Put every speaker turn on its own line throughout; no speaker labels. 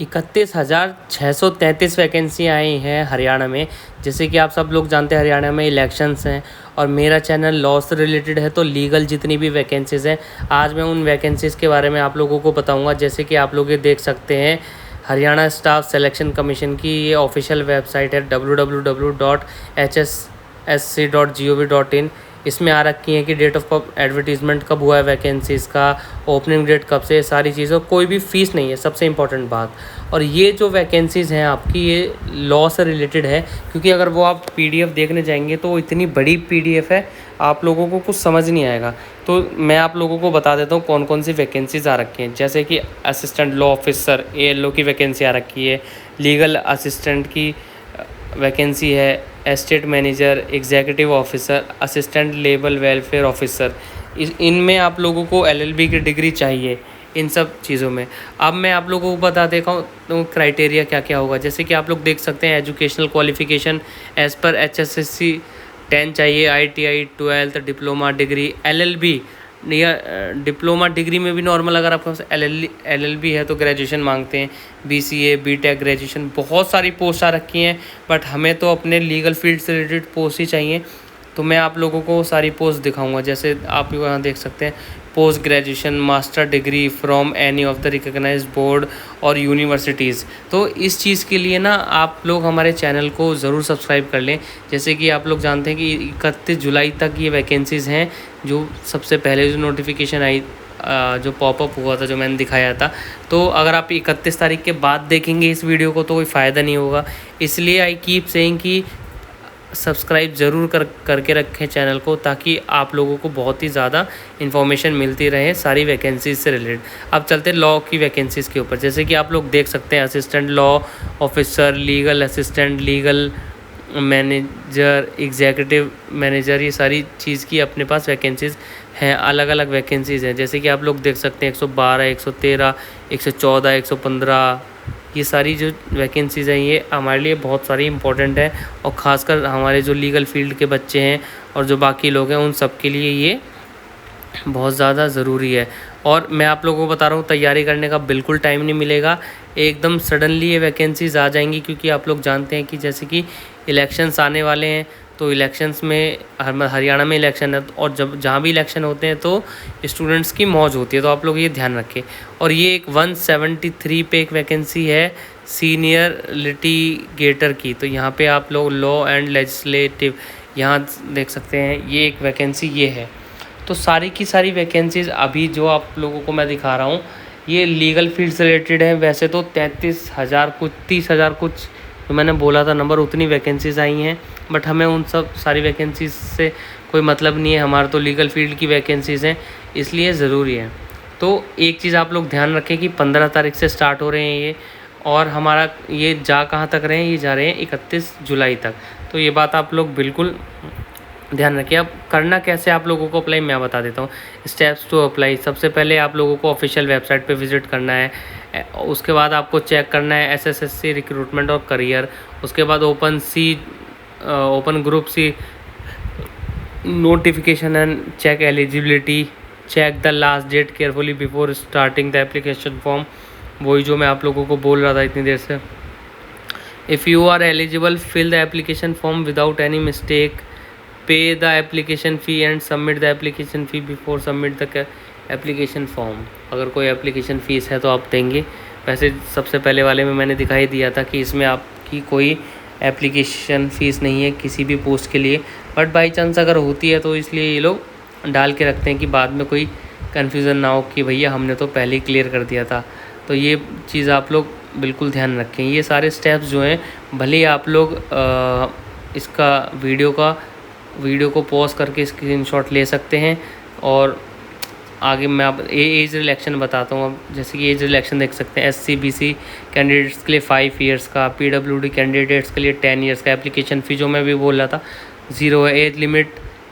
31,633 vacancy आई हैं हरियाणा में। जैसे कि आप सब लोग जानते हैं हरियाणा में इलेक्शंस हैं और मेरा चैनल लॉ से रिलेटेड है, तो लीगल जितनी भी वैकेंसीज़ हैं आज मैं उन वैकेंसीज़ के बारे में आप लोगों को बताऊंगा। जैसे कि आप लोग ये देख सकते हैं हरियाणा स्टाफ सिलेक्शन कमीशन की ये ऑफिशियल वेबसाइट है www.hssc.gov.in। इसमें आ रखी है कि डेट ऑफ एडवर्टीज़मेंट कब हुआ है वैकेंसीज़ का, ओपनिंग डेट कब से, सारी चीज़ें। कोई भी फ़ीस नहीं है, सबसे इम्पोर्टेंट बात। और ये जो वैकेंसीज़ हैं आपकी ये लॉ से रिलेटेड है, क्योंकि अगर वो आप पीडीएफ देखने जाएंगे तो इतनी बड़ी पीडीएफ है आप लोगों को कुछ समझ नहीं आएगा। तो मैं आप लोगों को बता देता हूँ कौन कौन सी वैकेंसीज़ आ रखी हैं। जैसे कि असिस्टेंट लॉ ऑफिसर ALO की वैकेंसी आ रखी है, लीगल असिस्टेंट की वैकेंसी है, estate manager, executive officer, assistant labour welfare officer. इनमें आप लोगों को LLB की डिग्री चाहिए इन सब चीज़ों में। अब मैं आप लोगों को बता देता हूँ तो क्राइटेरिया क्या क्या होगा। जैसे कि आप लोग देख सकते हैं educational qualification as per HSSC 10 चाहिए, ITI 12, डिप्लोमा डिग्री, LLB या डिप्लोमा डिग्री में भी नॉर्मल अगर आपके पास LLB है तो ग्रेजुएशन मांगते हैं, BCA BTech ग्रेजुएशन। बहुत सारी पोस्ट आ रखी हैं बट हमें तो अपने लीगल फील्ड से रिलेटेड पोस्ट ही चाहिए, तो मैं आप लोगों को सारी पोस्ट दिखाऊंगा। जैसे आप यहाँ देख सकते हैं post graduation master degree from any of the recognised board और यूनिवर्सिटीज़। तो इस चीज़ के लिए ना आप लोग हमारे चैनल को ज़रूर सब्सक्राइब कर लें। जैसे कि आप लोग जानते हैं कि 31 जुलाई तक ये वैकेंसीज़ हैं, जो सबसे पहले जो नोटिफिकेशन आई जो पॉपअप हुआ था जो मैंने दिखाया था। तो अगर आप 31 तारीख के बाद देखेंगे इस वीडियो को तो कोई फ़ायदा नहीं होगा। इसलिए आई कीप सेइंग कि सब्सक्राइब ज़रूर करके रखें चैनल को, ताकि आप लोगों को बहुत ही ज़्यादा इन्फॉर्मेशन मिलती रहे सारी वैकेंसीज से रिलेटेड। अब चलते हैं लॉ की वैकेंसीज़ के ऊपर। जैसे कि आप लोग देख सकते हैं assistant law officer, legal assistant, legal manager, executive manager, ये सारी चीज़ की अपने पास वैकेंसीज़ हैं, अलग अलग वैकेंसीज़ हैं। जैसे कि आप लोग देख सकते हैं 112, 113, 114, 115, ये सारी जो वैकेंसीज़ हैं ये हमारे लिए बहुत सारी इंपॉर्टेंट है और ख़ासकर हमारे जो लीगल फील्ड के बच्चे हैं और जो बाकी लोग हैं उन सब के लिए ये बहुत ज़्यादा ज़रूरी है। और मैं आप लोगों को बता रहा हूँ तैयारी करने का बिल्कुल टाइम नहीं मिलेगा, एकदम सडनली ये वैकेंसीज़ आ जाएंगी। क्योंकि आप लोग जानते हैं कि जैसे कि इलेक्शंस आने वाले हैं, तो इलेक्शंस में हरियाणा में इलेक्शन है और जब जहाँ भी इलेक्शन होते हैं तो स्टूडेंट्स की मौज होती है, तो आप लोग ये ध्यान रखें। और ये एक 173 पे एक वैकेंसी है सीनियर लिटिगेटर की, तो यहाँ पे आप लोग लॉ एंड लेजिस्लेटिव यहाँ देख सकते हैं, ये एक वैकेंसी ये है। तो सारी की सारी वैकेंसीज़ अभी जो आप लोगों को मैं दिखा रहा हूँ ये लीगल फील्ड से रिलेटेड है। वैसे तो 33,000 कुछ 30,000 कुछ जो मैंने बोला था नंबर, उतनी वैकेंसीज़ आई हैं, बट हमें उन सब सारी वैकेंसीज़ से कोई मतलब नहीं है, हमारा तो लीगल फील्ड की वैकेंसीज़ हैं, इसलिए ज़रूरी है। तो एक चीज़ आप लोग ध्यान रखें कि 15 तारीख से स्टार्ट हो रहे हैं ये, और हमारा ये जा कहाँ तक रहे हैं, ये जा रहे हैं 31 जुलाई तक। तो ये बात आप लोग बिल्कुल ध्यान रखिए। अब करना कैसे आप लोगों को अप्लाई मैं बता देता हूँ। स्टेप्स टू अप्लाई, सबसे पहले आप लोगों को ऑफिशियल वेबसाइट पे विज़िट करना है। उसके बाद आपको चेक करना है SSSC रिक्रूटमेंट और करियर। उसके बाद open group C notification and check eligibility, check the last date carefully before starting the application form. वही जो मैं आप लोगों को बोल रहा था इतनी देर से। If you are eligible fill the application form without any mistake, pay the application fee and submit the application fee before submit the application form. अगर कोई एप्लीकेशन फ़ीस है तो आप देंगे। वैसे सबसे पहले वाले में मैंने दिखाई दिया था कि इसमें आपकी कोई एप्लीकेशन फ़ीस नहीं है किसी भी पोस्ट के लिए, बट बाई चांस अगर होती है तो इसलिए ये लोग डाल के रखते हैं कि बाद में कोई कन्फ्यूज़न ना हो कि भैया हमने तो पहले ही क्लियर कर दिया था। तो ये चीज़ आप लोग बिल्कुल ध्यान रखें। ये सारे स्टेप्स जो हैं भले ही आप लोग इसका वीडियो को पॉज करके स्क्रीनशॉट ले सकते हैं। और आगे मैं आप एज रिलैक्शन बताता हूँ। अब जैसे कि एज रिलैक्शन देख सकते हैं SC BC कैंडिडेट्स के लिए 5 ईयर्स का, PWD कैंडिडेट्स के लिए 10 ईयर्स का। एप्लीकेशन फ़ी जो मैं भी बोल रहा था 0 है।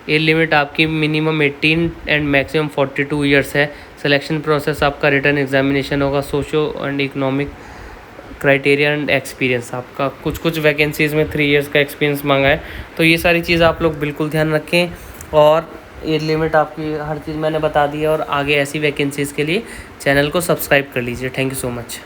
एज लिमिट आपकी मिनिमम 18 एंड मैक्सिमम 42 ईयर्स है। सिलेक्शन प्रोसेस आपका रिटर्न एग्जामिनेशन होगा। Socio and economic criteria and experience, आपका कुछ वैकेंसीज़ में 3 इयर्स का एक्सपीरियंस मांगा है। तो ये सारी चीज़ आप लोग बिल्कुल ध्यान रखें। और एज लिमिट आपकी हर चीज़ मैंने बता दी है। और आगे ऐसी वैकेंसीज़ के लिए चैनल को सब्सक्राइब कर लीजिए। Thank you so much.